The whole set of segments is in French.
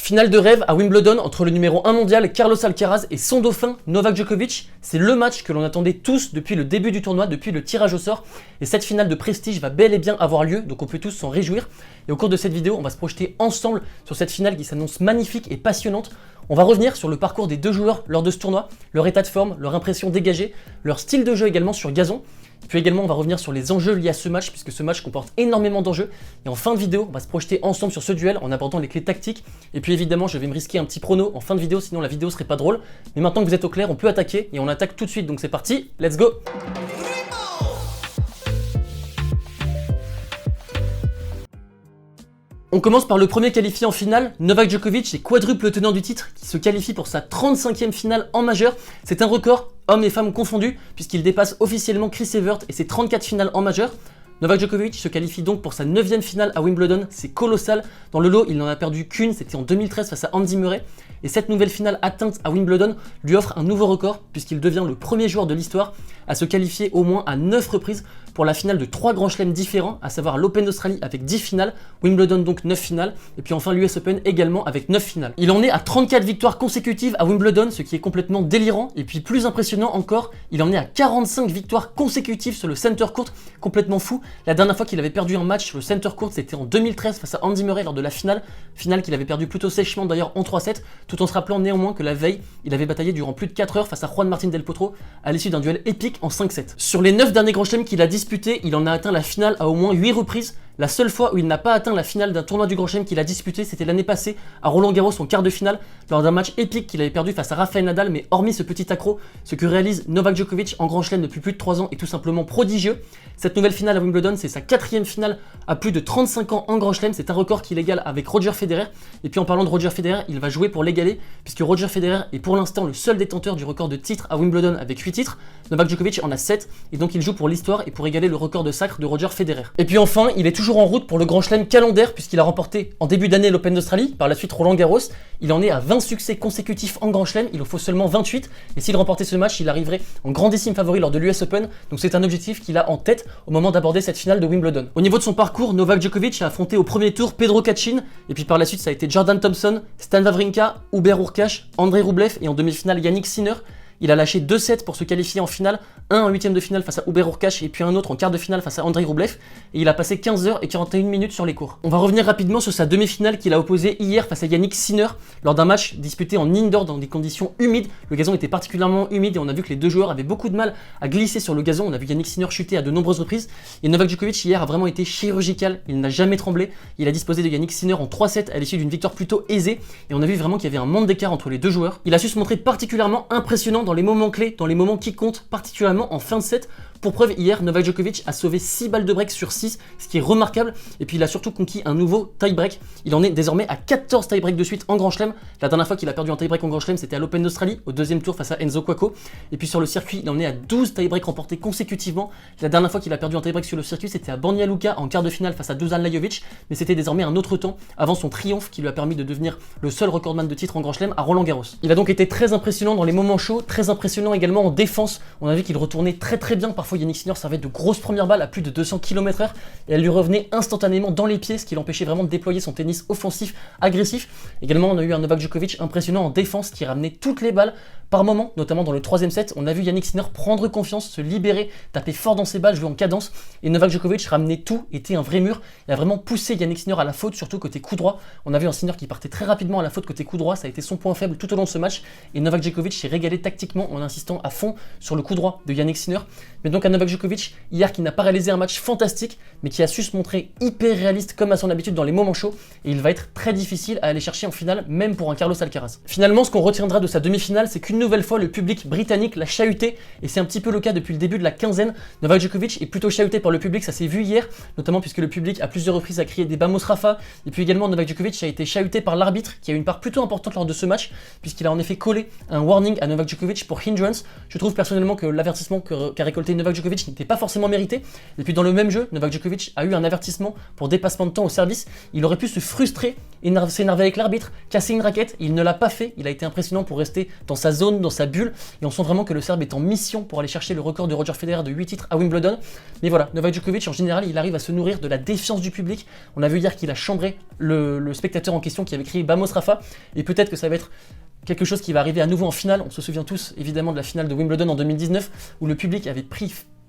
Finale de rêve à Wimbledon entre le numéro 1 mondial Carlos Alcaraz et son dauphin Novak Djokovic. C'est le match que l'on attendait tous depuis le début du tournoi, depuis le tirage au sort. Et cette finale de prestige va bel et bien avoir lieu, donc on peut tous s'en réjouir. Et au cours de cette vidéo, on va se projeter ensemble sur cette finale qui s'annonce magnifique et passionnante. On va revenir sur le parcours des deux joueurs lors de ce tournoi, leur état de forme, leur impression dégagée, leur style de jeu également sur gazon. Puis également, on va revenir sur les enjeux liés à ce match, puisque ce match comporte énormément d'enjeux. Et en fin de vidéo, on va se projeter ensemble sur ce duel en abordant les clés tactiques. Et puis évidemment, je vais me risquer un petit prono en fin de vidéo, sinon la vidéo serait pas drôle. Mais maintenant que vous êtes au clair, on peut attaquer et on attaque tout de suite. Donc c'est parti, let's go! On commence par le premier qualifié en finale, Novak Djokovic est quadruple tenant du titre qui se qualifie pour sa 35e finale en majeur. C'est un record, hommes et femmes confondus, puisqu'il dépasse officiellement Chris Evert et ses 34 finales en majeur. Novak Djokovic se qualifie donc pour sa 9e finale à Wimbledon, c'est colossal. Dans le lot, il n'en a perdu qu'une, c'était en 2013 face à Andy Murray. Et cette nouvelle finale atteinte à Wimbledon lui offre un nouveau record, puisqu'il devient le premier joueur de l'histoire à se qualifier au moins à 9 reprises pour la finale de 3 grands chelems différents, à savoir l'Open d'Australie avec 10 finales, Wimbledon donc 9 finales, et puis enfin l'US Open également avec 9 finales. Il en est à 34 victoires consécutives à Wimbledon, ce qui est complètement délirant, et puis plus impressionnant encore, il en est à 45 victoires consécutives sur le center court, complètement fou. La dernière fois qu'il avait perdu un match sur le center court, c'était en 2013 face à Andy Murray lors de la finale qu'il avait perdu plutôt sèchement d'ailleurs en 3-7, tout en se rappelant néanmoins que la veille, il avait bataillé durant plus de 4 heures face à Juan Martín del Potro à l'issue d'un duel épique en 5-7. Sur les 9 derniers grands chelems qu'il a disputés, il en a atteint la finale à au moins 8 reprises. La seule fois où il n'a pas atteint la finale d'un tournoi du Grand Chelem qu'il a disputé, c'était l'année passée à Roland-Garros en quart de finale, lors d'un match épique qu'il avait perdu face à Rafael Nadal, mais hormis ce petit accro, ce que réalise Novak Djokovic en Grand Chelem depuis plus de 3 ans est tout simplement prodigieux. Cette nouvelle finale à Wimbledon, c'est sa 4e finale à plus de 35 ans en Grand Chelem, c'est un record qu'il égale avec Roger Federer. Et puis en parlant de Roger Federer, il va jouer pour l'égaler, puisque Roger Federer est pour l'instant le seul détenteur du record de titres à Wimbledon avec 8 titres. Novak Djokovic en a 7, et donc il joue pour l'histoire et pour égaler le record de sacre de Roger Federer. Et puis enfin, il est toujours en route pour le Grand Chelem calendaire, puisqu'il a remporté en début d'année l'Open d'Australie, par la suite Roland Garros. Il en est à 20 succès consécutifs en Grand Chelem, il en faut seulement 28, et s'il remportait ce match, il arriverait en grandissime favori lors de l'US Open, donc c'est un objectif qu'il a en tête au moment d'aborder cette finale de Wimbledon. Au niveau de son parcours, Novak Djokovic a affronté au premier tour Pedro Cachin, et puis par la suite ça a été Jordan Thompson, Stan Wawrinka, Hubert Hurkacz, Andrei Rublev et en demi-finale Yannick Sinner. Il a lâché 2 sets pour se qualifier en finale, un en 8ème de finale face à Hubert Hurkacz et puis un autre en quart de finale face à Andrei Rublev, et il a passé 15 heures et 41 minutes sur les courts. On va revenir rapidement sur sa demi-finale qu'il a opposée hier face à Yannick Sinner lors d'un match disputé en indoor dans des conditions humides. Le gazon était particulièrement humide et on a vu que les deux joueurs avaient beaucoup de mal à glisser sur le gazon. On a vu Yannick Sinner chuter à de nombreuses reprises et Novak Djokovic hier a vraiment été chirurgical, il n'a jamais tremblé. Il a disposé de Yannick Sinner en 3-7 à l'issue d'une victoire plutôt aisée et on a vu vraiment qu'il y avait un monde d'écart entre les deux joueurs. Il a su se montrer particulièrement impressionnant dans les moments clés, dans les moments qui comptent, particulièrement en fin de set. Pour preuve, hier, Novak Djokovic a sauvé 6 balles de break sur 6, ce qui est remarquable. Et puis il a surtout conquis un nouveau tie-break. Il en est désormais à 14 tie-breaks de suite en Grand Chelem. La dernière fois qu'il a perdu un tie-break en Grand Chelem, c'était à l'Open d'Australie, au 2e tour face à Enzo Couaco. Et puis sur le circuit, il en est à 12 tie-breaks remportés consécutivement. La dernière fois qu'il a perdu un tie-break sur le circuit, c'était à Banja Luka en quart de finale face à Dusan Lajovic. Mais c'était désormais un autre temps, avant son triomphe qui lui a permis de devenir le seul recordman de titre en Grand Chelem à Roland Garros. Il a donc été très impressionnant dans les moments chauds, très impressionnant également en défense. On a vu qu'il retournait très bien. Parfois Yannick Sinner servait de grosses premières balles à plus de 200 km/h et elle lui revenait instantanément dans les pieds, ce qui l'empêchait vraiment de déployer son tennis offensif, agressif. Également, on a eu un Novak Djokovic impressionnant en défense qui ramenait toutes les balles par moment, notamment dans le 3e set. On a vu Yannick Sinner prendre confiance, se libérer, taper fort dans ses balles, jouer en cadence. Et Novak Djokovic ramenait tout, était un vrai mur et a vraiment poussé Yannick Sinner à la faute, surtout côté coup droit. On a vu un Sinner qui partait très rapidement à la faute côté coup droit, ça a été son point faible tout au long de ce match. Et Novak Djokovic s'est régalé tactiquement en insistant à fond sur le coup droit de Yannick Sinner. Mais donc un Novak Djokovic hier qui n'a pas réalisé un match fantastique, mais qui a su se montrer hyper réaliste comme à son habitude dans les moments chauds. Et il va être très difficile à aller chercher en finale, même pour un Carlos Alcaraz. Finalement, ce qu'on retiendra de sa demi-finale, c'est qu'une nouvelle fois, le public britannique l'a chahuté, et c'est un petit peu le cas depuis le début de la quinzaine. Novak Djokovic est plutôt chahuté par le public, ça s'est vu hier, notamment puisque le public à plusieurs reprises a crié des Vamos Rafa, et puis également Novak Djokovic a été chahuté par l'arbitre, qui a eu une part plutôt importante lors de ce match, puisqu'il a en effet collé un warning à Novak Djokovic pour hindrance. Je trouve personnellement que l'avertissement qu'a récolté Novak Novak Djokovic n'était pas forcément mérité. Et puis dans le même jeu, Novak Djokovic a eu un avertissement pour dépassement de temps au service. Il aurait pu se frustrer, s'énerver avec l'arbitre, casser une raquette. Il ne l'a pas fait. Il a été impressionnant pour rester dans sa zone, dans sa bulle. Et on sent vraiment que le Serbe est en mission pour aller chercher le record de Roger Federer de 8 titres à Wimbledon. Mais voilà, Novak Djokovic en général, il arrive à se nourrir de la défiance du public. On a vu hier qu'il a chambré le spectateur en question qui avait crié Vamos Rafa. Et peut-être que ça va être quelque chose qui va arriver à nouveau en finale. On se souvient tous évidemment de la finale de Wimbledon en 2019 où le public avait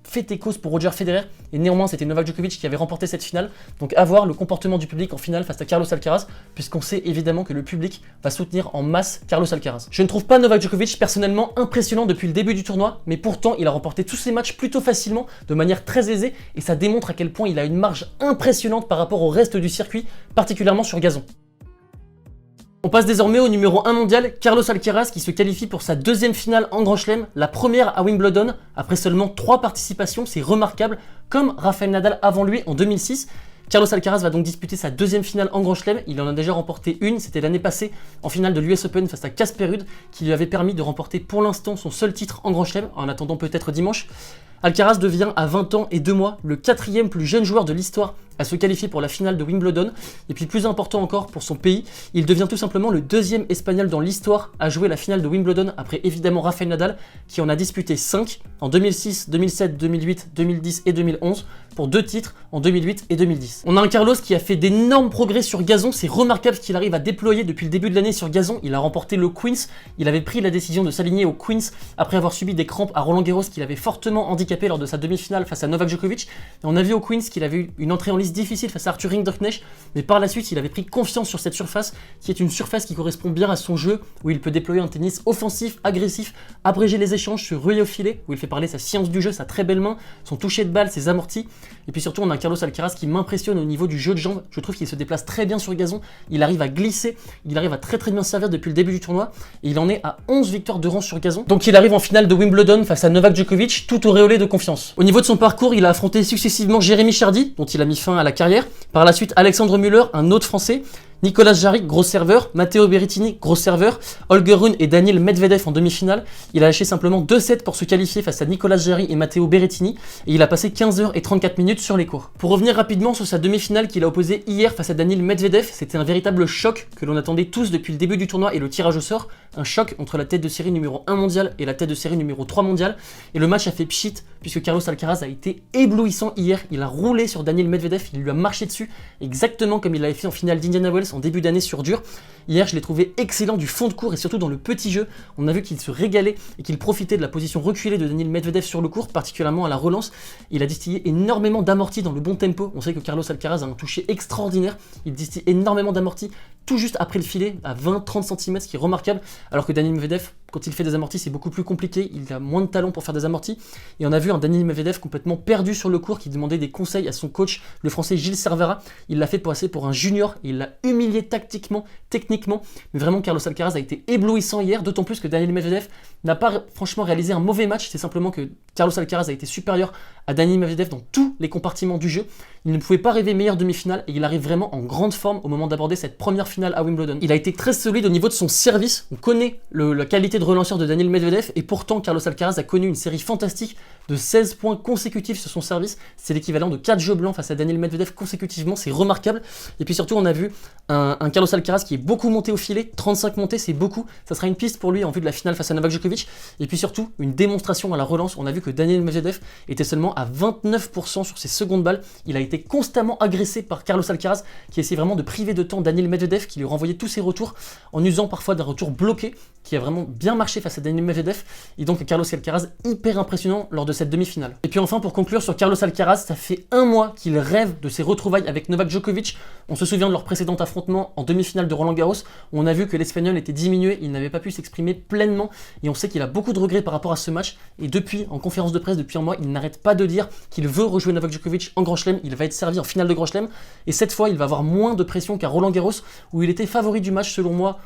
fait et cause pour Roger Federer et néanmoins c'était Novak Djokovic qui avait remporté cette finale. Donc à voir le comportement du public en finale face à Carlos Alcaraz, puisqu'on sait évidemment que le public va soutenir en masse Carlos Alcaraz. Je ne trouve pas Novak Djokovic personnellement impressionnant depuis le début du tournoi, mais pourtant il a remporté tous ses matchs plutôt facilement, de manière très aisée, et ça démontre à quel point il a une marge impressionnante par rapport au reste du circuit, particulièrement sur gazon. On passe désormais au numéro 1 mondial, Carlos Alcaraz, qui se qualifie pour sa deuxième finale en Grand Chelem, la première à Wimbledon, après seulement 3 participations, c'est remarquable, comme Rafael Nadal avant lui en 2006. Carlos Alcaraz va donc disputer sa deuxième finale en Grand Chelem, il en a déjà remporté une, c'était l'année passée en finale de l'US Open face à Casper Ruud, qui lui avait permis de remporter pour l'instant son seul titre en Grand Chelem, en attendant peut-être dimanche. Alcaraz devient à 20 ans et 2 mois le 4e plus jeune joueur de l'histoire à se qualifier pour la finale de Wimbledon. Et puis plus important encore pour son pays, il devient tout simplement le 2e espagnol dans l'histoire à jouer la finale de Wimbledon, après évidemment Rafael Nadal qui en a disputé 5 en 2006, 2007, 2008, 2010 et 2011 pour 2 titres en 2008 et 2010. On a un Carlos qui a fait d'énormes progrès sur gazon, c'est remarquable ce qu'il arrive à déployer depuis le début de l'année sur gazon. Il a remporté le Queens, il avait pris la décision de s'aligner au Queens après avoir subi des crampes à Roland Garros qui l'avait fortement handicapé lors de sa demi-finale face à Novak Djokovic. Et on a vu au Queens qu'il avait eu une entrée en lice difficile face à Arthur Rinderknecht, mais par la suite il avait pris confiance sur cette surface qui est une surface qui correspond bien à son jeu, où il peut déployer un tennis offensif, agressif, abréger les échanges, se ruer au filet, où il fait parler sa science du jeu, sa très belle main, son toucher de balle, ses amortis. Et puis surtout on a un Carlos Alcaraz qui m'impressionne au niveau du jeu de jambes. Je trouve qu'il se déplace très bien sur gazon, il arrive à glisser, il arrive à très bien servir depuis le début du tournoi, et il en est à 11 victoires de rang sur gazon. Donc il arrive en finale de Wimbledon face à Novak Djokovic, tout auréolé de confiance. Au niveau de son parcours, il a affronté successivement Jérémy Chardy, dont il a mis fin à la carrière. Par la suite, Alexandre Müller, un autre Français, Nicolas Jarry, gros serveur, Matteo Berrettini, gros serveur, Holger Rune et Daniil Medvedev en demi-finale. Il a lâché simplement 2 sets pour se qualifier face à Nicolas Jarry et Matteo Berrettini, et il a passé 15 h et 34 minutes sur les courts. Pour revenir rapidement sur sa demi-finale qu'il a opposée hier face à Daniil Medvedev, c'était un véritable choc que l'on attendait tous depuis le début du tournoi et le tirage au sort, un choc entre la tête de série numéro 1 mondial et la tête de série numéro 3 mondial, et le match a fait pchit puisque Carlos Alcaraz a été éblouissant hier. Il a roulé sur Daniil Medvedev, il lui a marché dessus, exactement comme il l'avait fait en finale d'Indiana Wells en début d'année sur dur. Hier, je l'ai trouvé excellent du fond de court et surtout dans le petit jeu. On a vu qu'il se régalait et qu'il profitait de la position reculée de Daniil Medvedev sur le court, particulièrement à la relance. Il a distillé énormément d'amortis dans le bon tempo. On sait que Carlos Alcaraz a un toucher extraordinaire. Il distille énormément d'amortis tout juste après le filet, à 20-30 cm, ce qui est remarquable, alors que Daniil Medvedev, quand il fait des amortis, c'est beaucoup plus compliqué, il a moins de talent pour faire des amortis, et on a vu un Daniil Medvedev complètement perdu sur le court, qui demandait des conseils à son coach, le français Gilles Servera. Il l'a fait passer pour un junior, et il l'a humilié tactiquement, techniquement, mais vraiment Carlos Alcaraz a été éblouissant hier, d'autant plus que Daniil Medvedev n'a pas franchement réalisé un mauvais match, c'est simplement que Carlos Alcaraz a été supérieur à Daniil Medvedev dans tous les compartiments du jeu. Il ne pouvait pas rêver meilleure demi-finale et il arrive vraiment en grande forme au moment d'aborder cette première finale à Wimbledon. Il a été très solide au niveau de son service, on connaît la qualité de relanceur de Daniil Medvedev et pourtant Carlos Alcaraz a connu une série fantastique de 16 points consécutifs sur son service. C'est l'équivalent de 4 jeux blancs face à Daniil Medvedev consécutivement, c'est remarquable. Et puis surtout on a vu un Carlos Alcaraz qui est beaucoup monté au filet, 35 montées c'est beaucoup, ça sera une piste pour lui en vue de la finale face à Novak Djokovic. Et puis surtout une démonstration à la relance, on a vu que Daniil Medvedev était seulement à 29% sur ses secondes balles. Il a été constamment agressé par Carlos Alcaraz qui essaie vraiment de priver de temps Daniil Medvedev qui lui renvoyait tous ses retours en usant parfois d'un retour bloqué qui a vraiment bien marché face à Daniil Medvedev. Et donc Carlos Alcaraz hyper impressionnant lors de cette demi-finale. Et puis enfin pour conclure sur Carlos Alcaraz, ça fait un mois qu'il rêve de ses retrouvailles avec Novak Djokovic. On se souvient de leur précédent affrontement en demi-finale de Roland Garros où on a vu que l'Espagnol était diminué, il n'avait pas pu s'exprimer pleinement et on sait qu'il a beaucoup de regrets par rapport à ce match. Et depuis, en conférence de presse depuis un mois, il n'arrête pas de dire qu'il veut rejouer Novak Djokovic en Grand Chelem, il va être servi en finale de Grand Chelem et cette fois il va avoir moins de pression qu'à Roland Garros où il était favori du match selon moi,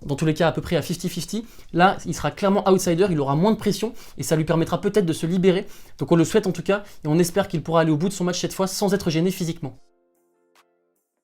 dans tous les cas à peu près à 50-50. Là, il sera clairement outsider, il aura moins de pression et ça lui permettra peut-être de se libérer. Donc on le souhaite en tout cas et on espère qu'il pourra aller au bout de son match cette fois sans être gêné physiquement.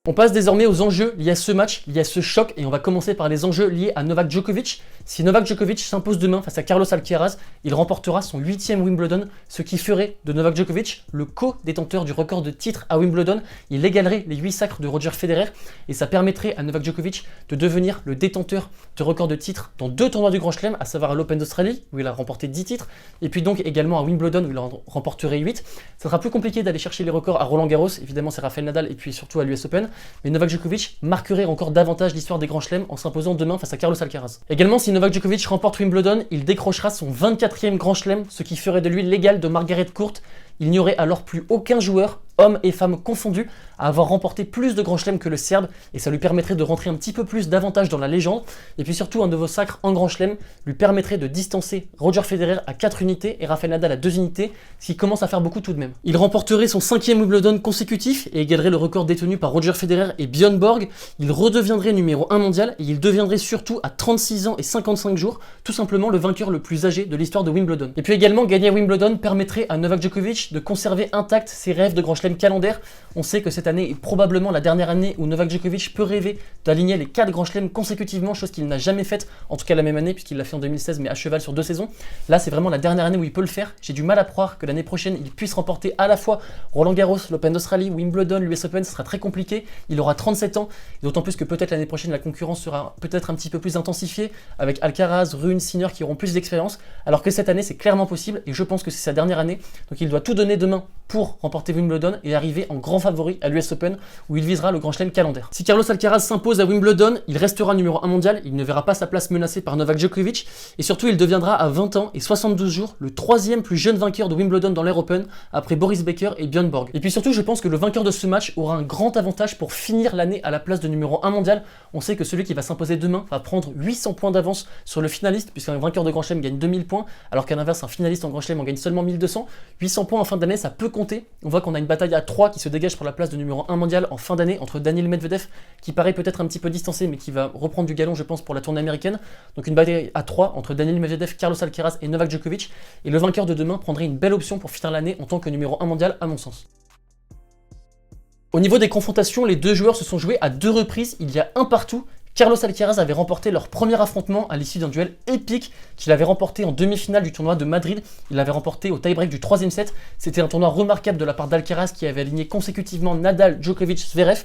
On passe désormais aux enjeux liés à ce match, liés à ce choc, et on va commencer par les enjeux liés à Novak Djokovic. Si Novak Djokovic s'impose demain face à Carlos Alcaraz, il remportera son 8e Wimbledon, ce qui ferait de Novak Djokovic le co-détenteur du record de titres à Wimbledon. Il égalerait les 8 sacres de Roger Federer, et ça permettrait à Novak Djokovic de devenir le détenteur de record de titres dans 2 tournois du Grand Chelem, à savoir à l'Open d'Australie, où il a remporté 10 titres, et puis donc également à Wimbledon, où il en remporterait 8. Ça sera plus compliqué d'aller chercher les records à Roland Garros, évidemment c'est Rafael Nadal, et puis surtout à l'US Open. Mais Novak Djokovic marquerait encore davantage l'histoire des grands chelems en s'imposant demain face à Carlos Alcaraz. Également, si Novak Djokovic remporte Wimbledon, il décrochera son 24e grand chelem, ce qui ferait de lui l'égal de Margaret Court. Il n'y aurait alors plus aucun joueur, hommes et femmes confondus, à avoir remporté plus de grands chelems que le Serbe, et ça lui permettrait de rentrer un petit peu plus davantage dans la légende, et puis surtout un nouveau sacre en grand chelem lui permettrait de distancer Roger Federer à 4 unités et Rafael Nadal à 2 unités, ce qui commence à faire beaucoup tout de même. Il remporterait son 5e Wimbledon consécutif et égalerait le record détenu par Roger Federer et Björn Borg. Il redeviendrait numéro 1 mondial et il deviendrait surtout à 36 ans et 55 jours, tout simplement le vainqueur le plus âgé de l'histoire de Wimbledon. Et puis également, gagner à Wimbledon permettrait à Novak Djokovic de conserver intact ses rêves de grand chelem calendaire. On sait que cette année est probablement la dernière année où Novak Djokovic peut rêver d'aligner les 4 grands chelems consécutivement, chose qu'il n'a jamais faite, en tout cas la même année, puisqu'il l'a fait en 2016, mais à cheval sur 2 saisons. Là, c'est vraiment la dernière année où il peut le faire. J'ai du mal à croire que l'année prochaine, il puisse remporter à la fois Roland Garros, l'Open d'Australie, Wimbledon, l'US Open. Ce sera très compliqué. Il aura 37 ans, d'autant plus que peut-être l'année prochaine, la concurrence sera peut-être un petit peu plus intensifiée, avec Alcaraz, Rune, Sinner qui auront plus d'expérience, alors que cette année, c'est clairement possible, et je pense que c'est sa dernière année. Donc il doit tout donner demain pour remporter Wimbledon et arriver en grand favori à l'US Open, où il visera le grand chelem calendaire. Si Carlos Alcaraz s'impose à Wimbledon, il restera numéro 1 mondial, il ne verra pas sa place menacée par Novak Djokovic, et surtout il deviendra à 20 ans et 72 jours le 3e plus jeune vainqueur de Wimbledon dans l'ère Open, après Boris Becker et Björn Borg. Et puis surtout, je pense que le vainqueur de ce match aura un grand avantage pour finir l'année à la place de numéro 1 mondial. On sait que celui qui va s'imposer demain va prendre 800 points d'avance sur le finaliste, puisqu'un vainqueur de grand chelem gagne 2000 points, alors qu'à l'inverse, un finaliste en grand chelem en gagne seulement 1200. 800 points en fin d'année, ça peut compter. On voit qu'on a une bataille à 3 qui se dégage pour la place de numéro 1 mondial en fin d'année entre Daniil Medvedev, qui paraît peut-être un petit peu distancé, mais qui va reprendre du galon, je pense, pour la tournée américaine. Donc une bataille à 3 entre Daniil Medvedev, Carlos Alcaraz et Novak Djokovic. Et le vainqueur de demain prendrait une belle option pour finir l'année en tant que numéro 1 mondial, à mon sens. Au niveau des confrontations, les deux joueurs se sont joués à 2 reprises, il y a un partout. Carlos Alcaraz avait remporté leur premier affrontement à l'issue d'un duel épique qu'il avait remporté en demi-finale du tournoi de Madrid. Il l'avait remporté au tie-break du 3e set. C'était un tournoi remarquable de la part d'Alcaraz qui avait aligné consécutivement Nadal, Djokovic, Zverev.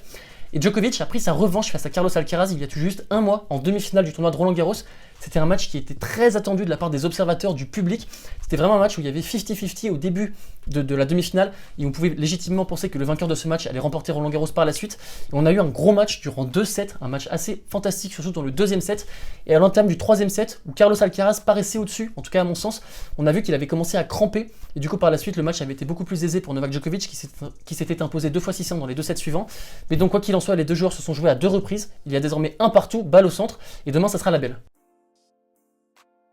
Et Djokovic a pris sa revanche face à Carlos Alcaraz il y a tout juste un mois, en demi-finale du tournoi de Roland Garros. C'était un match qui était très attendu de la part des observateurs, du public. C'était vraiment un match où il y avait 50-50 au début de la demi-finale, et on pouvait légitimement penser que le vainqueur de ce match allait remporter Roland Garros par la suite. Et on a eu un gros match durant 2 sets, un match assez fantastique, surtout dans le 2e set. Et à l'entame du 3e set, où Carlos Alcaraz paraissait au-dessus, en tout cas à mon sens, on a vu qu'il avait commencé à cramper. Et du coup, par la suite, le match avait été beaucoup plus aisé pour Novak Djokovic, qui s'était imposé 2 fois 6-1 dans les 2 sets suivants. Mais donc, quoi qu'il en soit, les deux joueurs se sont joués à 2 reprises. Il y a désormais un partout, balle au centre, et demain, ça sera la belle.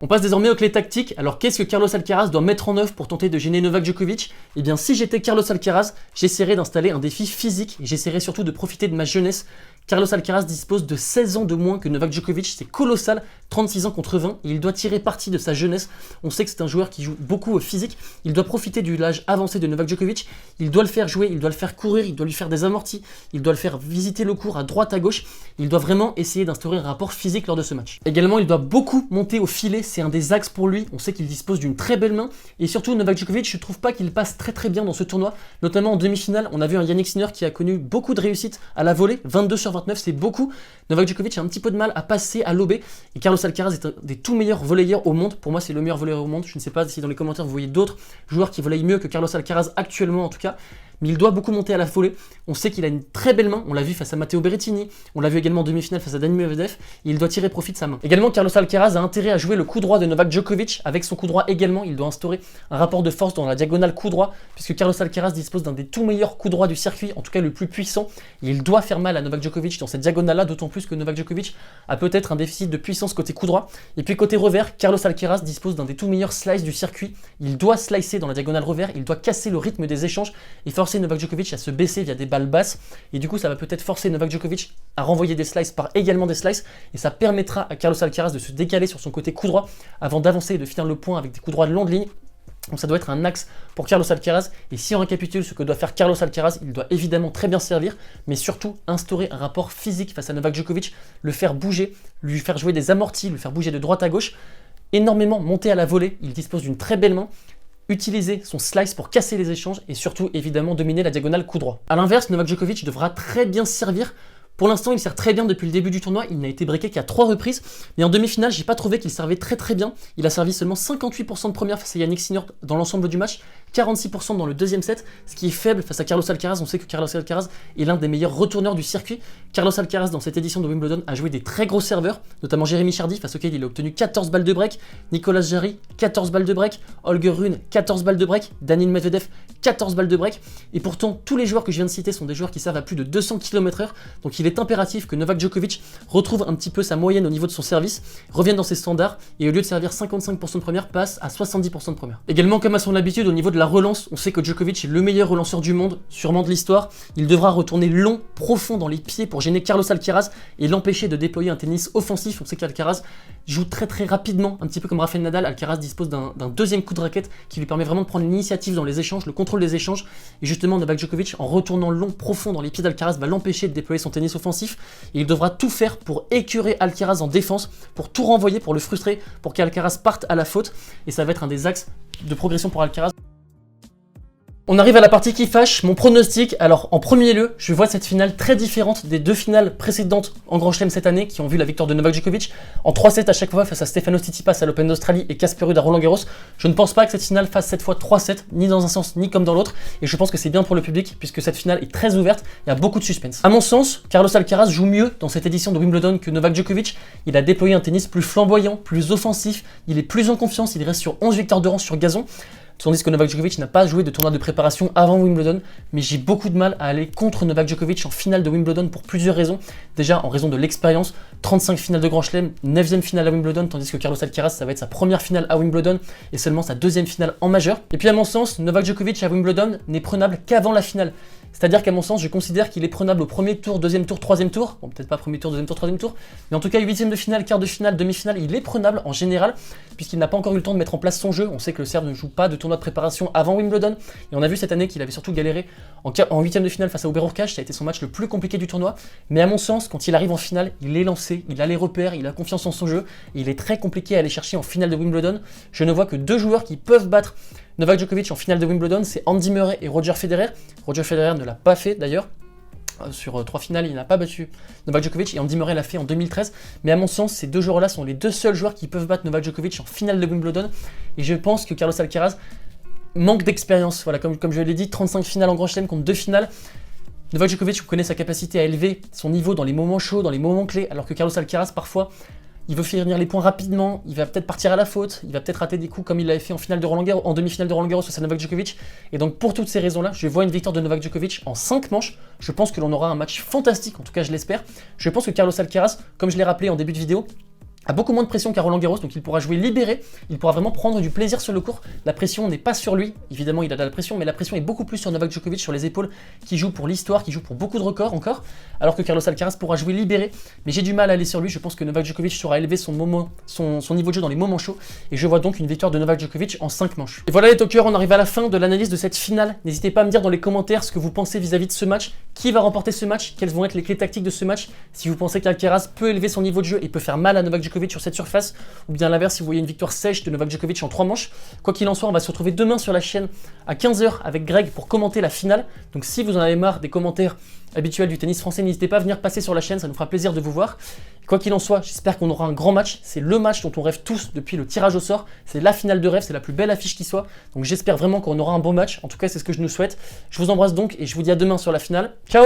On passe désormais aux clés tactiques. Alors qu'est-ce que Carlos Alcaraz doit mettre en œuvre pour tenter de gêner Novak Djokovic? Eh bien, si j'étais Carlos Alcaraz, j'essaierais d'installer un défi physique et j'essaierais surtout de profiter de ma jeunesse. Carlos Alcaraz dispose de 16 ans de moins que Novak Djokovic, c'est colossal, 36 ans contre 20, et il doit tirer parti de sa jeunesse. On sait que c'est un joueur qui joue beaucoup au physique, il doit profiter de l'âge avancé de Novak Djokovic, il doit le faire jouer, il doit le faire courir, il doit lui faire des amortis, il doit le faire visiter le court à droite, à gauche, il doit vraiment essayer d'instaurer un rapport physique lors de ce match. Également, il doit beaucoup monter au filet, c'est un des axes pour lui, on sait qu'il dispose d'une très belle main, et surtout Novak Djokovic, je trouve pas qu'il passe très bien dans ce tournoi, notamment en demi-finale, on a vu un Jannik Sinner qui a connu beaucoup de réussite à la volée, 22 sur 29, c'est beaucoup. Novak Djokovic a un petit peu de mal à passer à l'obé, et Carlos Alcaraz est un des tout meilleurs volleyeurs au monde. Pour moi, c'est le meilleur volleyeur au monde. Je ne sais pas si dans les commentaires vous voyez d'autres joueurs qui volleyent mieux que Carlos Alcaraz actuellement en tout cas. Mais il doit beaucoup monter à la volée. On sait qu'il a une très belle main, on l'a vu face à Matteo Berrettini, on l'a vu également en demi-finale face à Daniil Medvedev, et il doit tirer profit de sa main. Également, Carlos Alcaraz a intérêt à jouer le coup droit de Novak Djokovic. Avec son coup droit également, il doit instaurer un rapport de force dans la diagonale coup droit, puisque Carlos Alcaraz dispose d'un des tout meilleurs coups droits du circuit, en tout cas le plus puissant, et il doit faire mal à Novak Djokovic dans cette diagonale-là, d'autant plus que Novak Djokovic a peut-être un déficit de puissance côté coup droit. Et puis côté revers, Carlos Alcaraz dispose d'un des tout meilleurs slices du circuit, il doit slicer dans la diagonale revers, il doit casser le rythme des échanges et forcer Novak Djokovic à se baisser via des balles basses, et du coup ça va peut-être forcer Novak Djokovic à renvoyer des slices par également des slices, et ça permettra à Carlos Alcaraz de se décaler sur son côté coup droit avant d'avancer et de finir le point avec des coups droits de longue ligne. Donc ça doit être un axe pour Carlos Alcaraz. Et si on récapitule ce que doit faire Carlos Alcaraz, il doit évidemment très bien servir, mais surtout instaurer un rapport physique face à Novak Djokovic, le faire bouger, lui faire jouer des amortis, lui faire bouger de droite à gauche, énormément monter à la volée. Il dispose d'une très belle main. Utiliser son slice pour casser les échanges et surtout évidemment dominer la diagonale coup droit. A l'inverse, Novak Djokovic devra très bien servir. Pour l'instant, il sert très bien depuis le début du tournoi. Il n'a été breaké qu'à 3 reprises. Mais en demi-finale, j'ai pas trouvé qu'il servait très bien. Il a servi seulement 58% de première face à Yannick Sinner dans l'ensemble du match, 46% dans le deuxième set, ce qui est faible face à Carlos Alcaraz. On sait que Carlos Alcaraz est l'un des meilleurs retourneurs du circuit. Carlos Alcaraz, dans cette édition de Wimbledon, a joué des très gros serveurs, notamment Jérémy Chardy, face auquel il a obtenu 14 balles de break, Nicolas Jarry, 14 balles de break, Holger Rune, 14 balles de break, Daniil Medvedev, 14 balles de break. Et pourtant, tous les joueurs que je viens de citer sont des joueurs qui servent à plus de 200 km/h. Donc il est impératif que Novak Djokovic retrouve un petit peu sa moyenne au niveau de son service, revienne dans ses standards et au lieu de servir 55% de première, passe à 70% de première. Également, comme à son habitude, au niveau de la relance, on sait que Djokovic est le meilleur relanceur du monde, sûrement de l'histoire. Il devra retourner long, profond dans les pieds pour gêner Carlos Alcaraz et l'empêcher de déployer un tennis offensif. On sait qu'Alcaraz joue très rapidement, un petit peu comme Rafael Nadal. Alcaraz dispose d'un deuxième coup de raquette qui lui permet vraiment de prendre l'initiative dans les échanges, le contrôle des échanges. Et justement, Novak Djokovic, en retournant long, profond dans les pieds d'Alcaraz, va l'empêcher de déployer son tennis offensif. Et il devra tout faire pour écurer Alcaraz en défense, pour tout renvoyer, pour le frustrer, pour qu'Alcaraz parte à la faute. Et ça va être un des axes de progression pour Alcaraz. On arrive à la partie qui fâche, mon pronostic. Alors en premier lieu, je vois cette finale très différente des deux finales précédentes en Grand Chelem cette année qui ont vu la victoire de Novak Djokovic en 3-7 à chaque fois face à Stefanos Tsitsipas à l'Open d'Australie et Casper Ruud à Roland Garros. Je ne pense pas que cette finale fasse cette fois 3-7, ni dans un sens ni comme dans l'autre, et je pense que c'est bien pour le public puisque cette finale est très ouverte, il y a beaucoup de suspense. À mon sens, Carlos Alcaraz joue mieux dans cette édition de Wimbledon que Novak Djokovic. Il a déployé un tennis plus flamboyant, plus offensif, il est plus en confiance, il reste sur 11 victoires de rang sur gazon. Tandis que Novak Djokovic n'a pas joué de tournoi de préparation avant Wimbledon, mais j'ai beaucoup de mal à aller contre Novak Djokovic en finale de Wimbledon pour plusieurs raisons. Déjà en raison de l'expérience, 35 finales de Grand Chelem, 9e finale à Wimbledon, tandis que Carlos Alcaraz ça va être sa première finale à Wimbledon et seulement sa deuxième finale en majeur. Et puis à mon sens, Novak Djokovic à Wimbledon n'est prenable qu'avant la finale. C'est-à-dire qu'à mon sens, je considère qu'il est prenable au premier tour, deuxième tour, troisième tour. Bon, peut-être pas premier tour, deuxième tour, troisième tour. Mais en tout cas, huitième de finale, quart de finale, demi-finale, il est prenable en général, puisqu'il n'a pas encore eu le temps de mettre en place son jeu. On sait que le Serbe ne joue pas de tournoi de préparation avant Wimbledon. Et on a vu cette année qu'il avait surtout galéré en huitième de finale face à Hubert Hurkacz. Ça a été son match le plus compliqué du tournoi. Mais à mon sens, quand il arrive en finale, il est lancé, il a les repères, il a confiance en son jeu. Et il est très compliqué à aller chercher en finale de Wimbledon. Je ne vois que deux joueurs qui peuvent battre Novak Djokovic en finale de Wimbledon, c'est Andy Murray et Roger Federer. Roger Federer ne l'a pas fait d'ailleurs. Sur 3 finales, il n'a pas battu Novak Djokovic et Andy Murray l'a fait en 2013. Mais à mon sens, ces deux joueurs-là sont les deux seuls joueurs qui peuvent battre Novak Djokovic en finale de Wimbledon. Et je pense que Carlos Alcaraz manque d'expérience. Voilà, comme je l'ai dit, 35 finales en Grand Chelem contre 2 finales. Novak Djokovic connaît sa capacité à élever son niveau dans les moments chauds, dans les moments clés, alors que Carlos Alcaraz, parfois, il veut finir les points rapidement, il va peut-être partir à la faute, il va peut-être rater des coups comme il l'avait fait en finale de Roland Garros, en demi-finale de Roland Garros face à Novak Djokovic. Et donc pour toutes ces raisons-là, je vois une victoire de Novak Djokovic en 5 manches. Je pense que l'on aura un match fantastique, en tout cas je l'espère. Je pense que Carlos Alcaraz, comme je l'ai rappelé en début de vidéo, a beaucoup moins de pression qu'à Roland Garros, donc il pourra jouer libéré, il pourra vraiment prendre du plaisir sur le court. La pression n'est pas sur lui, évidemment il a de la pression, mais la pression est beaucoup plus sur Novak Djokovic, sur les épaules, qui joue pour l'histoire, qui joue pour beaucoup de records encore, alors que Carlos Alcaraz pourra jouer libéré. Mais j'ai du mal à aller sur lui, je pense que Novak Djokovic saura élever son niveau de jeu dans les moments chauds, et je vois donc une victoire de Novak Djokovic en 5 manches. Et voilà les talkers, on arrive à la fin de l'analyse de cette finale. N'hésitez pas à me dire dans les commentaires ce que vous pensez vis-à-vis de ce match, qui va remporter ce match, quelles vont être les clés tactiques de ce match, si vous pensez qu'Alcaraz peut élever son niveau de jeu et peut faire mal à Novak Djokovic sur cette surface, ou bien à l'inverse si vous voyez une victoire sèche de Novak Djokovic en 3 manches. Quoi qu'il en soit, on va se retrouver demain sur la chaîne à 15 h avec Greg pour commenter la finale. Donc si vous en avez marre des commentaires habituels du tennis français, n'hésitez pas à venir passer sur la chaîne, ça nous fera plaisir de vous voir. Quoi qu'il en soit, j'espère qu'on aura un grand match. C'est le match dont on rêve tous depuis le tirage au sort. C'est la finale de rêve, c'est la plus belle affiche qui soit. Donc j'espère vraiment qu'on aura un bon match. En tout cas, c'est ce que je nous souhaite. Je vous embrasse donc et je vous dis à demain sur la finale. Ciao!